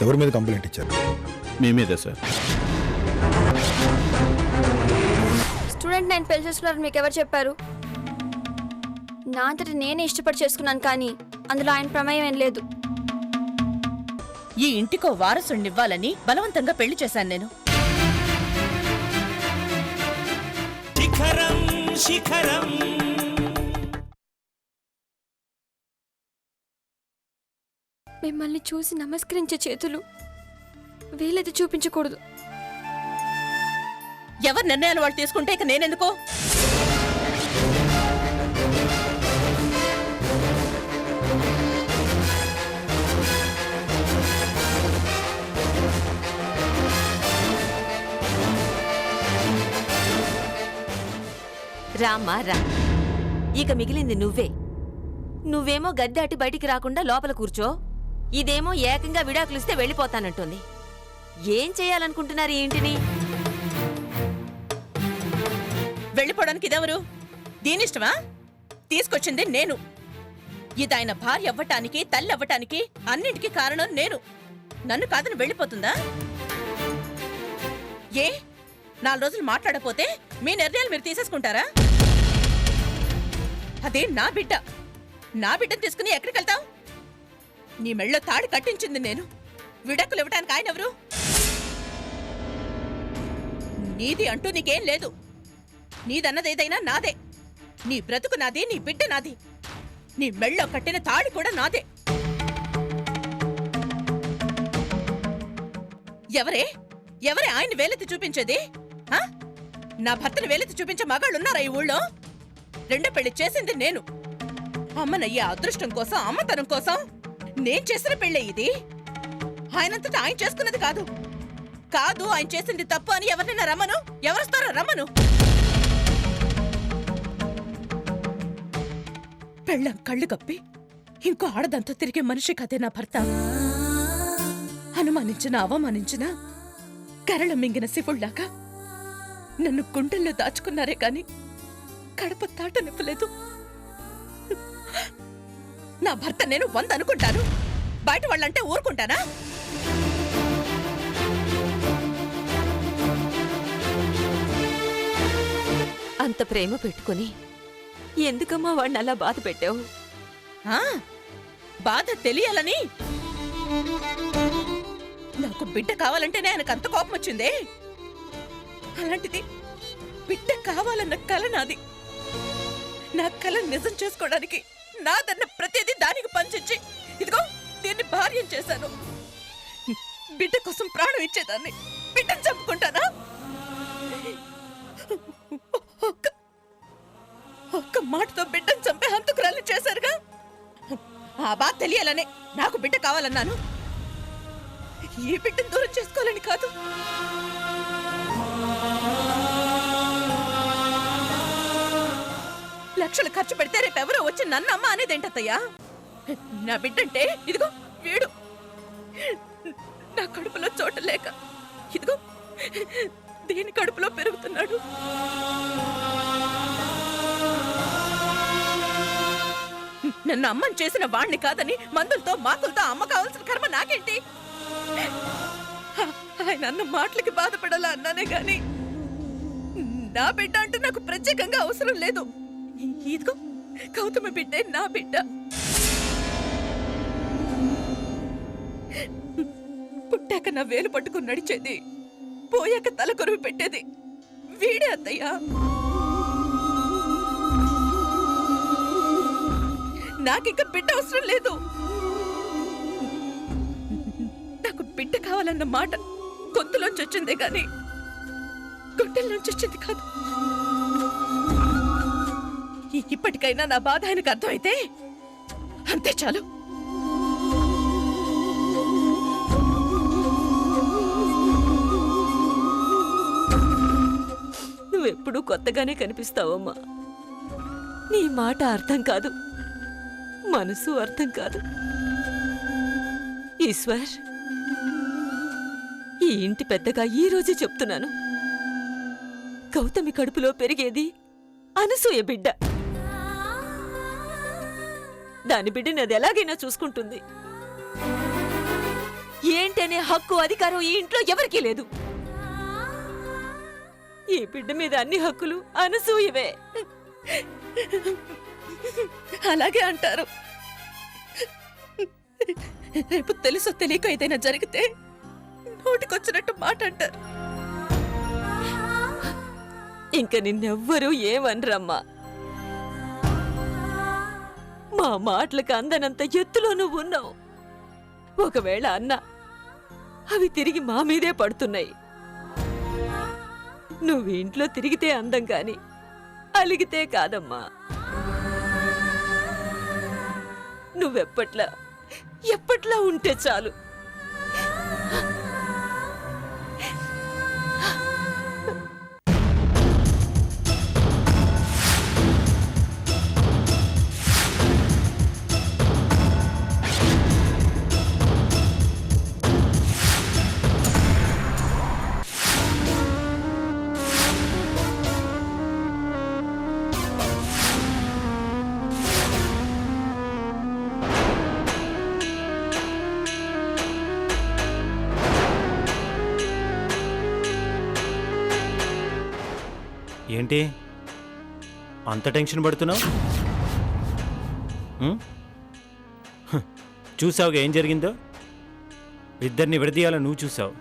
ఎవరి మీద కంప్లైంట్ ఇచ్చారు? మీ మీదే సార్. స్టూడెంట్ నేను పెళ్లి చేసుకున్నారని మీకు ఎవరు చెప్పారు? నా అంతటి నేనే ఇష్టపడి చేసుకున్నాను, కానీ అందులో ఆయన ప్రమేయం ఏం లేదు. ఈ ఇంటికో వారసుడినివ్వాలని బలవంతంగా పెళ్లి చేశాను నేను. శిఖరం శిఖరం మిమ్మల్ని చూసి నమస్కరించే చేతులు వేలెత్తి చూపించకూడదు. ఎవరి నిర్ణయాలు వాళ్ళు తీసుకుంటే ఇక నేనెందుకో? రామ్మా రా, ఇక మిగిలింది నువ్వేమో గద్దె అట్టి బయటికి రాకుండా లోపల కూర్చో. ఇదేమో ఏకంగా విడాకులిస్తే వెళ్ళిపోతానంటుంది. ఏం చేయాలనుకుంటున్నారు ఈ ఇంటిని? వెళ్ళిపోవడానికి ఇదెవరు? దీనిష్టమా? తీసుకొచ్చింది నేను. ఇదాయన భార్య అవ్వటానికి, తల్లి అవ్వటానికి అన్నింటికీ కారణం నేను. నన్ను కాదని వెళ్ళిపోతుందా? ఏ 4 రోజులు మాట్లాడపోతే మీ నిర్ణయాలు మీరు తీసేసుకుంటారా? అదే నా బిడ్డని తీసుకుని ఎక్కడికి వెళ్తావు? నీ మెళ్ళో తాడి కట్టించింది నేను. విడాకులు ఇవ్వటానికి ఆయన ఎవరు? నీది అంటూ నీకేం లేదు. నీదన్నదేదైనా నాదే. నీ బ్రతుకు నాది, నీ బిడ్డ నాది. నీ మెళ్ళో కట్టిన తాడి కూడా నాదే. ఎవరే ఆయన వేలెత్తి చూపించేది? నా భర్తను వేలెత్తి చూపించే మగాళ్ళున్నారా ఈ ఊళ్ళో? రెండో పెళ్లి చేసింది నేను. అమ్మనయ్యే అదృష్టం కోసం, అమ్మతనం కోసం నేను చేసిన పెళ్ళే ఇది. ఆయనంతటా ఆయన చేసుకున్నది కాదు. ఆయన చేసింది తప్పు అని ఎవరినైనా రమ్మను. ఎవరొస్తారో రమ్మను. పెళ్ళం కళ్ళు కప్పి ఇంకో ఆడదంతా తిరిగే మనిషి కదే నా భర్త. అనుమానించినా అవమానించినా కరళ మింగిన శివుళ్లాగా నన్ను గుండెల్లో దాచుకున్నారే కాని కడప తాటనివ్వలేదు. నా భర్త నేను 100 అనుకుంటాను. బయట వాళ్ళంటే ఊరుకుంటానా? అంత ప్రేమ పెట్టుకుని ఎందుకమ్మా వాడిని అలా బాధ పెట్టావు? బాధ తెలియాలని. నాకు బిడ్డ కావాలంటేనే ఆయనకు అంత కోపం వచ్చిందే. అలాంటిది బిడ్డ కావాలన్న కల నాది. నా కళ నిజం చేసుకోవడానికి నాదన్న ప్రతిదీ దానికి పంచించి ఇదిగో దీన్ని భార్యం చేశాను. బిడ్డ కోసం ప్రాణం ఇచ్చేదాన్ని బిడ్డను చంపుకుంటానా? ఒక్క మాటతో బిడ్డను చంపే హంతకురాలు చేశారుగా. ఆ బాధ తెలియాలనే నాకు బిడ్డ కావాలన్నాను. ఈ బిడ్డను దూరం చేసుకోవాలని కాదు. లక్షలు ఖర్చు పెడితే రేపెవరో వచ్చి నన్ను అమ్మ అనేదేంటత్తయ్యా? నా బిడ్డంటే ఇదిగో వీడు. నా కడుపులో చోట లేక ఇదిగో దీని కడుపులో పెరుగుతున్నాడు. నన్ను అమ్మని చేసిన వాణ్ణి కాదని మందులతో మాకులతో అమ్మ కావాల్సిన కర్మ నాకేంటి? ఆయన అన్న మాటలకి బాధపడాలా అన్నానే గాని నా బిడ్డ అంటే నాకు ప్రత్యేకంగా అవసరం లేదు. ఇదిగో గౌతమ బిడ్డే నా బిడ్డ. పుట్టాక నా వేలు పట్టుకుని నడిచేది, పోయాక తల కొరువు పెట్టేది వీడే అత్తయ్యా. నాకింక బిడ్డ అవసరం లేదు. నాకు బిడ్డ కావాలన్న మాట గొంతులోంచి వచ్చిందే గాని గుండెల్లోంచి వచ్చింది కాదు. ఇప్పటికైనా నా బాధ ఆయనకు అర్థమైతే అంతే చాలు. నువ్వెప్పుడూ కొత్తగానే కనిపిస్తావమ్మా. నీ మాట అర్థం కాదు, మనసు అర్థం కాదు. ఈశ్వర్, ఈ ఇంటి పెద్దగా ఈ రోజే చెప్తున్నాను, గౌతమి కడుపులో పెరిగేది అనసూయ బిడ్డ. దాని బిడ్డని అది ఎలాగైనా చూసుకుంటుంది. ఏంటి పెళ్ళనే హక్కు అధికారం ఈ ఇంట్లో ఎవరికీ లేదు. ఈ బిడ్డ మీద అన్ని హక్కులు అనసూయవే. అలాగే అంటారు. రేపు తెలుసో తెలియక ఏదైనా జరిగితే నోటికొచ్చినట్టు మాట అంటారు. ఇంక నిన్నెవ్వరూ ఏమనరమ్మా. మా మాటలకు అందనంత ఎత్తులో నువ్వు ఉన్నావు. ఒకవేళ అన్నా అవి తిరిగి మా మీదే పడుతున్నాయి. నువ్వు ఇంట్లో తిరిగితే అందం కాని అలిగితే కాదమ్మా. ఎప్పట్లా ఉంటే చాలు. ఏంటి అంత టెన్షన్ పడుతున్నావు? చూసావుగా ఏం జరిగిందో? ఇద్దరిని విడదీయాలని నువ్వు చూసావు.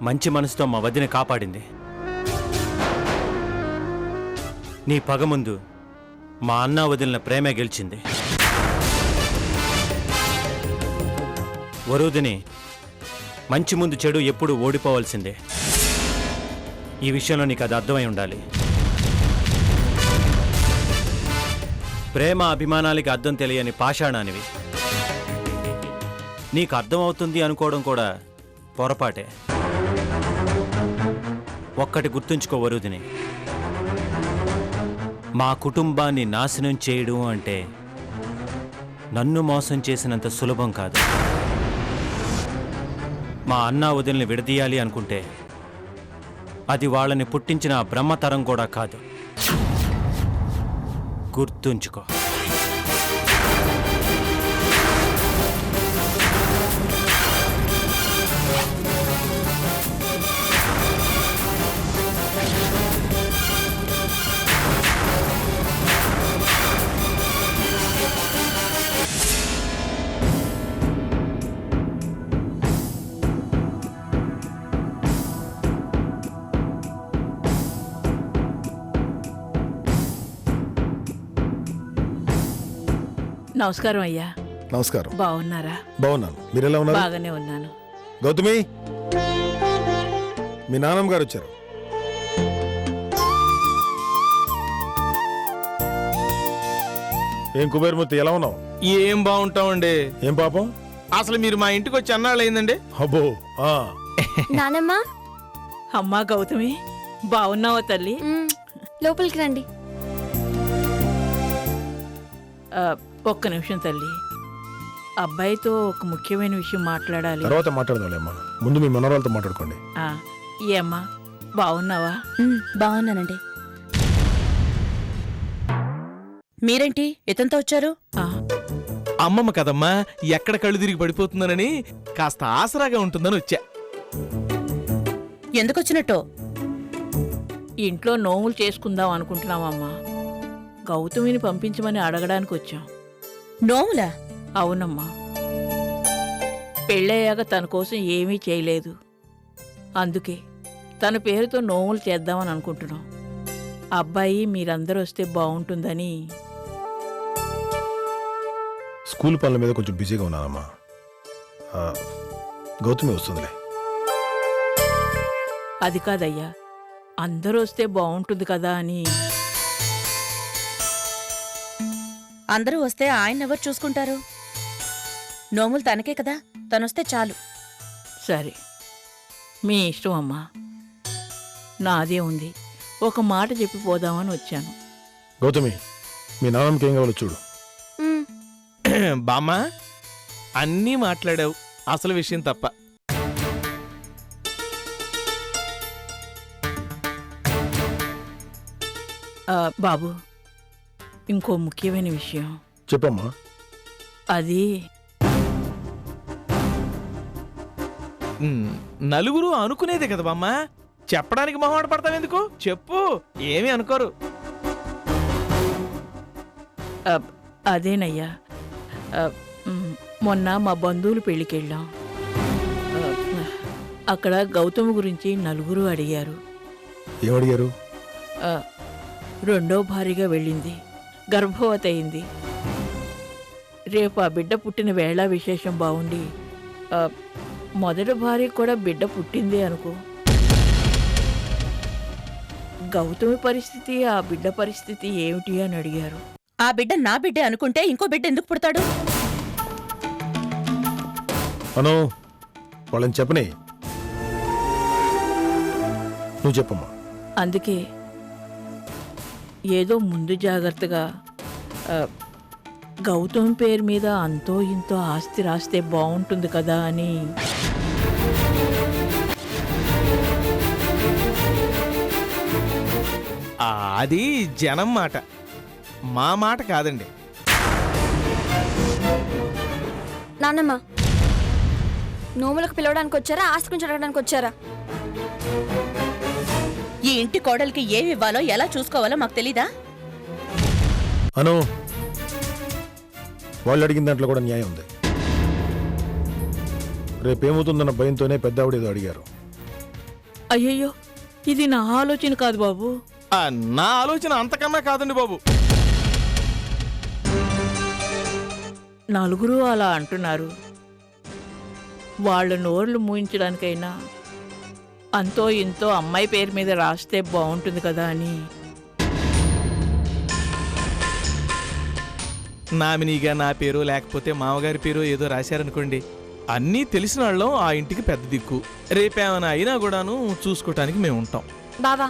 మంచి మనసుతో మా వదిన కాపాడింది. నీ పగ ముందు మా అన్న వదిలిన ప్రేమే గెలిచింది. వరుదిని మంచి ముందు చెడు ఎప్పుడు ఓడిపోవాల్సిందే. ఈ విషయంలో నీకు అది అర్థమై ఉండాలి. ప్రేమ అభిమానాలకి అర్థం తెలియని పాషాణానివి. నీకు అర్థమవుతుంది అనుకోవడం కూడా పొరపాటే. ఒక్కటి గుర్తుంచుకో వరుదిని, మా కుటుంబాన్ని నాశనం చేయడం అంటే నన్ను మోసం చేసినంత సులభం కాదు. మా అన్నా వదిలిని విడదీయాలి అనుకుంటే అది వాళ్ళని పుట్టించిన బ్రహ్మతరం కూడా కాదు. గుర్తుంచుకో. నమస్కారం అయ్యా. నమస్కారం. బాగున్నారా? బాగున్నాను. మీరు ఎలా ఉన్నారు? బాగానే ఉన్నాను. గౌతమి, మీ నాన్నమ్మ గారు వచ్చారు. ఏం కుబేరమూర్తి, ఎలా ఉన్నావు? ఏం బాగుంటామండి. ఏం పాపం? అసలు మీరు మా ఇంటికి వచ్చి అన్నాళ్ళు అయిందండి. అబ్బో. నానమ్మ, అమ్మా గౌతమి, బాగున్నావా తల్లి? లోపలికి రండి. ఒక్క నిమిషం తల్లి, అబ్బాయితో ఒక ముఖ్యమైన విషయం మాట్లాడాలి. తర్వాత మాట్లాడదాంలేమ్మా, ముందు మీ మనవరాలతో మాట్లాడుకోండి. ఏమ్మా, బాగున్నావా? బాగున్నానండి. మీరేంటి ఇతంతో వచ్చారు? అమ్మమ్మ కదమ్మా, ఎక్కడ కళ్ళు తిరిగి పడిపోతుందనని కాస్త ఆసరాగా ఉంటుందని వచ్చా. ఎందుకు వచ్చినట్టు? ఇంట్లో నోములు చేసుకుందాం అనుకుంటున్నామమ్మా. గౌతమిని పంపించమని అడగడానికి వచ్చాం. నోములా? అవునమ్మా, పెళ్ళయ్యాక తన కోసం ఏమీ చేయలేదు. అందుకే తన పేరుతో నోములు చేద్దామని అనుకుంటున్నాం. అబ్బాయి మీరందరూ వస్తే బాగుంటుందని. స్కూల్ పనుల మీద కొంచెం బిజీగా ఉన్నానమ్మా. గౌతమి వస్తుందిలే. అది కాదయ్యా, అందరూ వస్తే బాగుంటుంది కదా అని. అందరూ వస్తే ఆయన ఎవరు చూసుకుంటారు? నోములు తనకే కదా, తనొస్తే చాలు. సరే, మీ ఇష్టం అమ్మా. నాదే ఉంది, ఒక మాట చెప్పి పోదామని వచ్చాను. గౌతమి, మీ నాన్నమ్మకి ఏం కావాలో చూడు. బామ్మ, అన్నీ మాట్లాడావు, అసలు విషయం తప్ప. బాబు, ఇంకో ముఖ్యమైన విషయం. చెప్పమ్మా. అది నలుగురు అనుకునేదే కదా బామ్మ, చెప్పడానికి మొహమాట పడతావు ఎందుకు? చెప్పు, ఏమీ అనుకోరు. అదేనయ్యా, మొన్న మా బంధువులు పెళ్ళికెళ్ళాం. అక్కడ గౌతమ్ గురించి నలుగురు అడిగారు. ఏమడిగారు? రెండో భార్యగా వెళ్ళింది, గర్భవతి అయింది. రేపు ఆ బిడ్డ పుట్టిన వేళ విశేషం బాగుండి మొదటి భార్య కూడా బిడ్డ పుట్టింది అనుకో. గౌతమి పరిస్థితి, ఆ బిడ్డ పరిస్థితి ఏమిటి అని అడిగారు. ఆ బిడ్డ నా బిడ్డే అనుకుంటే ఇంకో బిడ్డ ఎందుకు పుడతాడు? అను, వాళ్ళని చెప్పని. నువ్వు చెప్పమ్మా. అందుకే ఏదో ముందు జాగ్రత్తగా గౌతమ్ పేరు మీద అంతో ఇంతో ఆస్తి రాస్తే బాగుంటుంది కదా అని. అది జనం మాట, మా మాట కాదండి. నాన్నమ్మ, నోములకు పిలవడానికి వచ్చారా, ఆస్తి గురించి అడగడానికి వచ్చారా? ఈ ఇంటి కోడలికి ఏమి ఇవ్వాలో ఎలా చూసుకోవాలో మాకు తెలీదా? అను, వాళ్ళు అడిగిన దాంట్లో కూడా న్యాయం ఉంది. రేపేమవుతుందన్న భయంతోనే పెద్ద ఆవిడ ఏదో అడిగారు. అయ్యయ్యో, ఇది నా ఆలోచన కాదు బాబు. నా ఆలోచన అంతకన్నా కాదండి బాబు. నలుగురు అలా అంటున్నారు. వాళ్ళ నోర్లు మూయించడానికైనా అంతో ఇంతో అమ్మాయి పేరు మీద రాస్తే బాగుంటుంది కదా అని. నామినీగా నా పేరు లేకపోతే మామగారి పేరు ఏదో రాశారనుకోండి, అన్నీ తెలిసిన వాళ్ళం ఆ ఇంటికి పెద్ద దిక్కు. రేపేమైనా అయినా కూడాను చూసుకోవటానికి మేము ఉంటాం. బావా,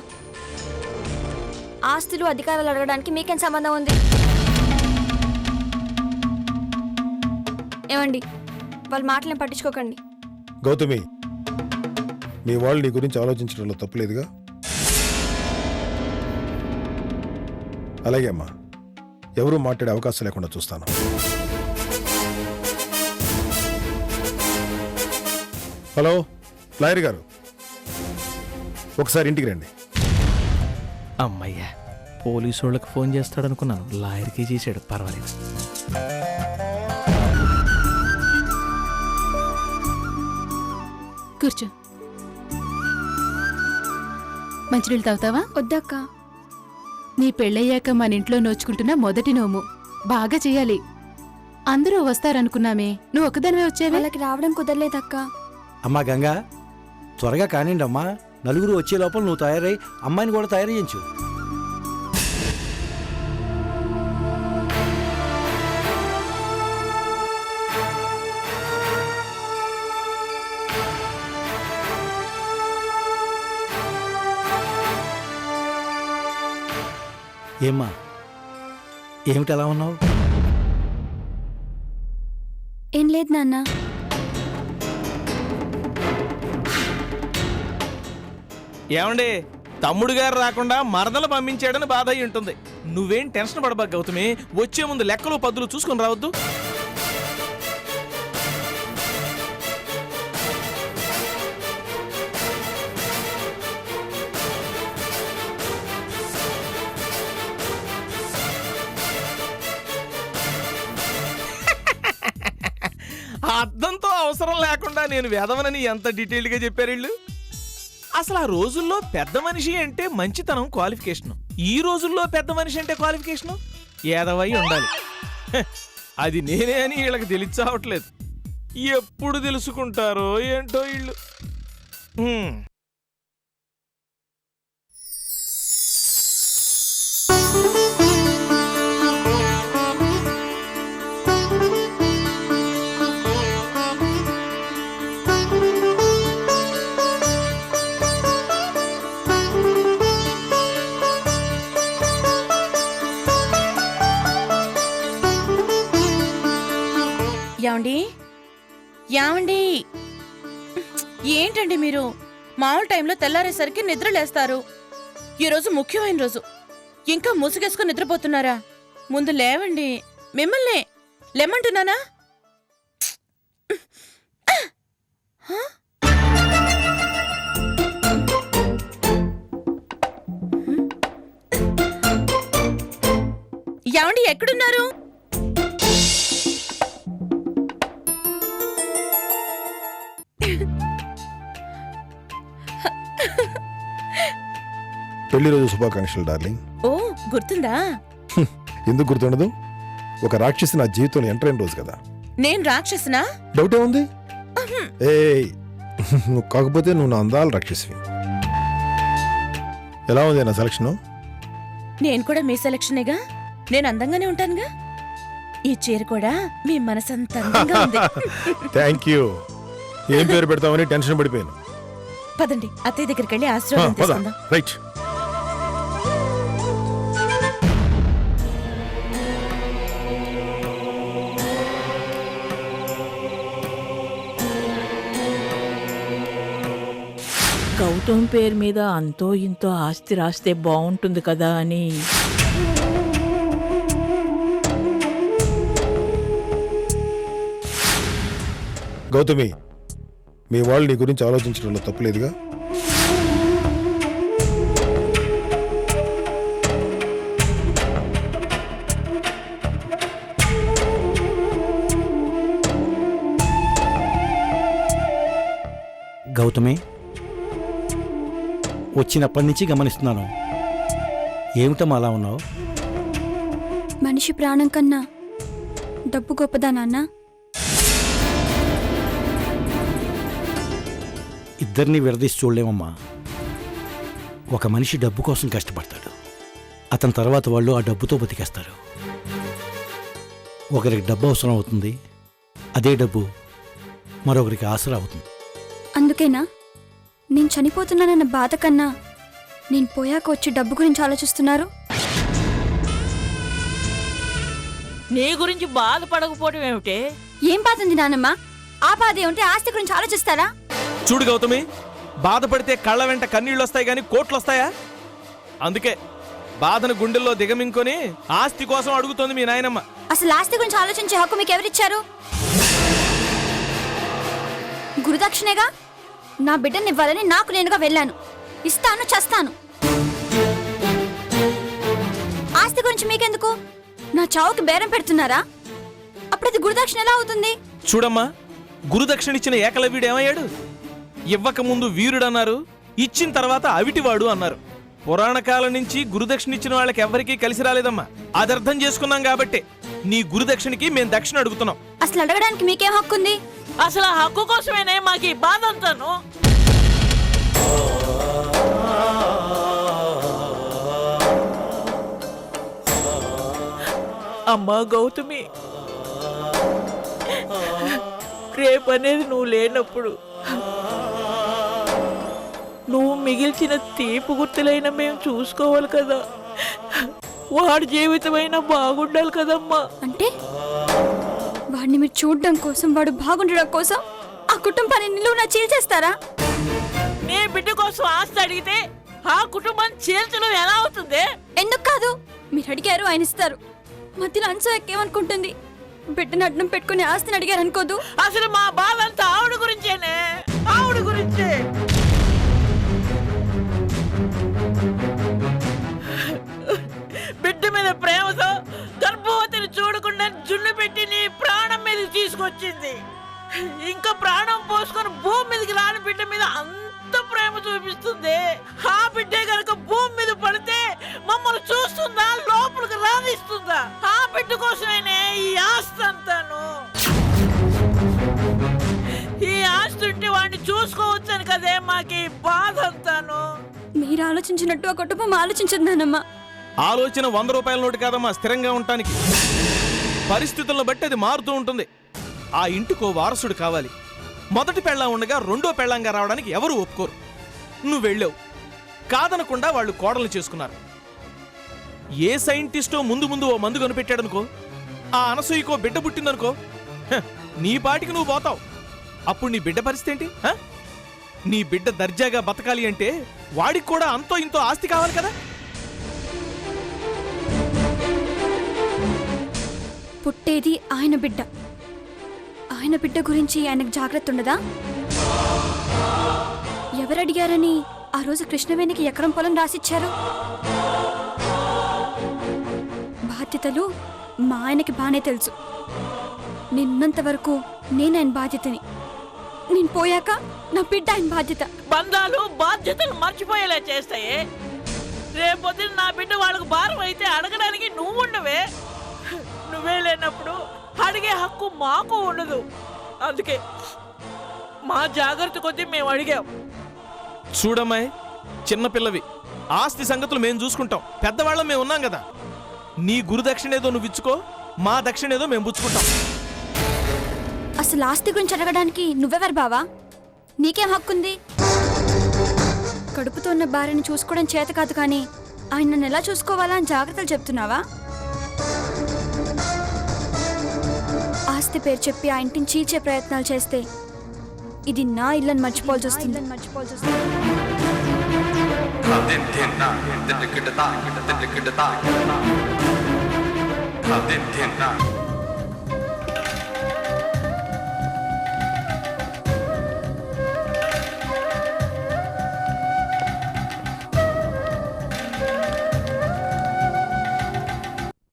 ఆస్తులు అధికారాలు అడగడానికి మీకేం సంబంధం ఉంది? ఏమండి, వాళ్ళ మాటలను పట్టించుకోకండి. గౌతమి, మీ వాళ్ళు నీ గురించి ఆలోచించడంలో తప్పులేదుగా? అలాగే అమ్మా, ఎవరూ మాట్లాడే అవకాశం లేకుండా చూస్తాను. హలో లాయర్ గారు, ఒకసారి ఇంటికి రండి. అమ్మయ్యా, పోలీసు వాళ్ళకి ఫోన్ చేస్తాడనుకున్నాను, లాయర్కి చేశాడు. పర్వాలేదు. కూర్చో. మంచినీళ్ళు తాగుతావా? వద్దక్క. నీ పెళ్ళయ్యాక మన ఇంట్లో నోచుకుంటున్న మొదటి నోము. బాగా చెయ్యాలి. అందరూ వస్తారనుకున్నామే, నువ్వు ఒక్కదానివే వచ్చావే. వాళ్ళకి రావడం కుదరలేదక్క. అమ్మా గంగా, త్వరగా కానివ్వండి అమ్మా. నలుగురు వచ్చే లోపల నువ్వు తయారై అమ్మాయిని కూడా తయారు చేయించు. ఏమ్మా, ఏమిటి ఎలా ఉన్నావు? ఏం లేదు నాన్న. ఏమండి, తమ్ముడు గారు రాకుండా మరదలు పంపించాడని బాధ అయి ఉంటుంది. నువ్వేం టెన్షన్ పడబాక గౌతమి, వచ్చే ముందు లెక్కలు పద్దులు చూసుకొని రావద్దు. అర్థంతో అవసరం లేకుండా నేను వేదవనని ఎంత డీటెయిల్గా చెప్పారు వీళ్ళు. అసలు ఆ రోజుల్లో పెద్ద మనిషి అంటే మంచితనం క్వాలిఫికేషన్, ఈ రోజుల్లో పెద్ద మనిషి అంటే క్వాలిఫికేషన్ ఏదవై ఉండాలి. అది నేనే అని వీళ్ళకి తెలియచావట్లేదు. ఎప్పుడు తెలుసుకుంటారో ఏంటో వీళ్ళు. యాండి యాండి, ఏంటండి మీరు మామూలు టైంలో తెల్లారేసరికి నిద్రలేస్తారు. ఈరోజు ముఖ్యమైన రోజు, ఇంకా ముసుగేసుకుని నిద్రపోతున్నారా? ముందు లేవండి. మిమ్మల్ని లేమంటున్నానా? ఎక్కడున్నారు? పెళ్లి రోజు శుభాకాంక్షలు డార్లింగ్. ఓ గుర్తుందా? ఎందుకు గుర్తుండదు? ఒక రాక్షసి నా జీవితంలో ఎంటర్ అయిన రోజు కదా. నేను రాక్షసునా? డౌటే ఉంది? ఏ నువ్వు కాకపోతే నువ్వు నా అందాల రాక్షసివి. ఎలా ఉంది నా సెలక్షను? నేను కూడా మీ సెలక్షనేగా. నేను అందంగానే ఉంటానుగా. ఈ చీర కూడా మీ మనసంత అందంగా ఉంది. Thank you. ఏం పేరు పెడతామని టెన్షన్ పడిపోయాను. పదండి అత్తయ్య దగ్గరికి వెళ్ళి ఆశీర్వాదం తీసుకుందాం. రైట్. గౌతమ్ పేరు మీద అంతో ఇంతో ఆస్తి రాస్తే బాగుంటుంది కదా అని. గౌతమి, మీ వాళ్ళు నీ గురించి ఆలోచించడంలో తప్పులేదుగా. గౌతమి, వచ్చినప్పటి నుంచి గమనిస్తున్నాను. ఏమిటమ్మా అలా ఉన్నావు? మనిషి ప్రాణం కన్నా డబ్బు గొప్పదా నాన్న? ఇద్దరిని విడదీసి చూడలేమమ్మా. ఒక మనిషి డబ్బు కోసం కష్టపడతాడు, అతని తర్వాత వాళ్ళు ఆ డబ్బుతో బతికేస్తారు. ఒకరికి డబ్బు అవసరం అవుతుంది, అదే డబ్బు మరొకరికి ఆసరా అవుతుంది. అందుకేనా నేను చనిపోతున్నానన్న బాధ కన్నా నేను పోయాక వచ్చి డబ్బు గురించి ఆలోచిస్తున్నారు? నీ గురించి బాధపడకపోవడం ఏమిటే? ఏం బాధ ఉంది నానమ్మ? ఆ బాధ ఏమిటి? ఆస్తి గురించి ఆలోచిస్తారా? చూడు గౌతమి, బాధపడితే కళ్ళ వెంట కన్నీళ్ళు వస్తాయి గాని కోట్లు వస్తాయా? అందుకే బాధను గుండెల్లో దిగమింకొని ఆస్తి కోసం అడుగుతోంది మీ నాయనమ్మ. అసలు ఆస్తి గురించి ఆలోచించే హక్కు మీకు ఎవరిచ్చారు? గురుదక్షిణేగా. నా బిడ్డని ఇవ్వాలని నాకు నేనుగా వెళ్ళాను. ఇస్తాను, చస్తాను. ఆస్తి గురించి మీకెందుకు? నా చావుకి బేరం పెడుతున్నారా? అప్పుడు అది గురుదక్షిణ ఎలా అవుతుంది? చూడమ్మా, గురుదక్షిణ ఇచ్చిన ఏకలవ్యుడు ఏమయ్యాడు? ఇవ్వక ముందు వీరుడు అన్నారు, ఇచ్చిన తర్వాత అవిటివాడు అన్నారు. పురాణ కాలం నుంచి గురుదక్షిణ ఇచ్చిన వాళ్ళకి ఎవరికీ కలిసి రాలేదమ్మా. అది అర్థం చేసుకున్నాం కాబట్టి నీ గురుదక్షిణకి మేము దక్షిణ అడుగుతున్నాం. అసలు అడగడానికి మీకేం హక్కు ఉంది? అసలు ఆ హక్కు కోసమేనే మాకు ఈ బాధ అంతాను. అమ్మా గౌతమి, రేపనేది నువ్వు లేనప్పుడు నువ్వు మిగిల్చిన తీపి గుర్తులైనా మేము చూసుకోవాలి కదా. వాడి జీవితమైనా బాగుండాలి కదమ్మా. అంటే వాడిని మీరు చూడడం కోసం, వాడు బాగుండడం కోసం ఆ కుటుంబాన్ని నిలువునా చీల్చేస్తారా? నీ బిడ్డ కోసం ఆస్తి అడిగితే ఆ కుటుంబం చీల్చడం ఎలా అవుతుంది? ఎందుకు కాదు? మీరు అడిగారు, ఆయన ఇస్తారు. మధ్యలో అంచు ఎక్కేమనుకుంటుంది? బిడ్డను అడ్డం పెట్టుకుని ఆస్తిని అడిగారు అనుకోదు. అసలు మా బాధ అంతా ఆవిడ గురించేనే, ఆవిడ గురించే. బిడ్డ మీద ప్రేమతో గర్భవతిని చూడకుండా జున్ను పెట్టి నీ ప్రాణం మీదకి తీసుకొచ్చింది. ఇంకా ప్రాణం పోసుకొని భూమి మీదకి రాని బిడ్డ మీద అంత ప్రేమ చూపిస్తుంది. ఆ బిడ్డే కనుక భూమి మీద పడితే మమ్మల్ని చూస్తుందా, లోపలికి రానిస్తుందా? ఆ బిడ్డ కోసమేనే ఈ ఆస్తి అంతాను. ఈ ఆస్తి ఉంటే వాడిని చూసుకోవచ్చని కదే మాకు ఈ బాధ అంతాను. మీరు ఆలోచించినట్టు ఆ కుటుంబం ఆలోచించదన్నమ్మా. ఆలోచన 100 రూపాయల నోటు కాదమ్మా, స్థిరంగా ఉండటానికి. పరిస్థితులను బట్టి అది మారుతూ ఉంటుంది. ఆ ఇంటికో వారసుడు కావాలి. మొదటి పెళ్ళాం ఉండగా రెండో పెళ్ళంగా రావడానికి ఎవరు ఒప్పుకోరు. నువ్వు వెళ్ళావు, కాదనకుండా వాళ్ళు కోడలు చేసుకున్నారు. ఏ సైంటిస్టో ముందు ముందు ఓ మందు కనిపెట్టాడనుకో, ఆ అనసూయకో బిడ్డ పుట్టిందనుకో, నీ పాటికి నువ్వు పోతావు. అప్పుడు నీ బిడ్డ పరిస్థితి ఏంటి? నీ బిడ్డ దర్జాగా బతకాలి అంటే వాడికి కూడా అంతో ఇంతో ఆస్తి కావాలి కదా. పుట్టేది ఆయన బిడ్డ. ఆయన బిడ్డ గురించి ఆయనకు జాగ్రత్త ఉండదా? ఎవరడిగారని ఆ రోజు కృష్ణవేణికి ఎకరం పొలం రాసిచ్చారు? బాధ్యత బాధ్యతలు మా ఆయనకి బాగానే తెలుసు. నిన్నంత వరకు నేను ఆయన బాధ్యతని, నేను పోయాక నా బిడ్డ ఆయన బాధ్యత. బంధాలు బాధ్యతలు మర్చిపోయేలా చేస్తాయే. రేపొద్దున నా బిడ్డ వాళ్ళకు భారం అయితే అడగడానికి నువ్వు ఉండవే. నువ్వే లేనప్పుడు అడిగే హక్కు మాకు ఉండదు. అందుకే మా జాగ్రత్త కొద్దీ మేము అడిగాం. చూడమ్మాయి, చిన్నపిల్లవి, ఆస్తి సంగతులు మేము చూసుకుంటాం, పెద్దవాళ్ళం మేము ఉన్నాం కదా. నీ గురుదక్షిణ ఏదో నువ్వు ఇచ్చుకో, మా దక్షిణ ఏదో మేము పుచ్చుకుంటాం. అసలు ఆస్తి గురించి అడగడానికి నువ్వెవరు బావా? నీకేం హక్కుంది? కడుపుతో ఉన్న భార్యని చూసుకోవడం చేత కాదు కానీ ఆయన నన్ను ఎలా చూసుకోవాలా అని జాగ్రత్తలు చెప్తున్నావా? ఆస్తి పేరు చెప్పి ఆ ఇంటిని చీల్చే ప్రయత్నాలు చేస్తే ఇది నా ఇల్లని మర్చిపోవాల్సి వస్తుంది.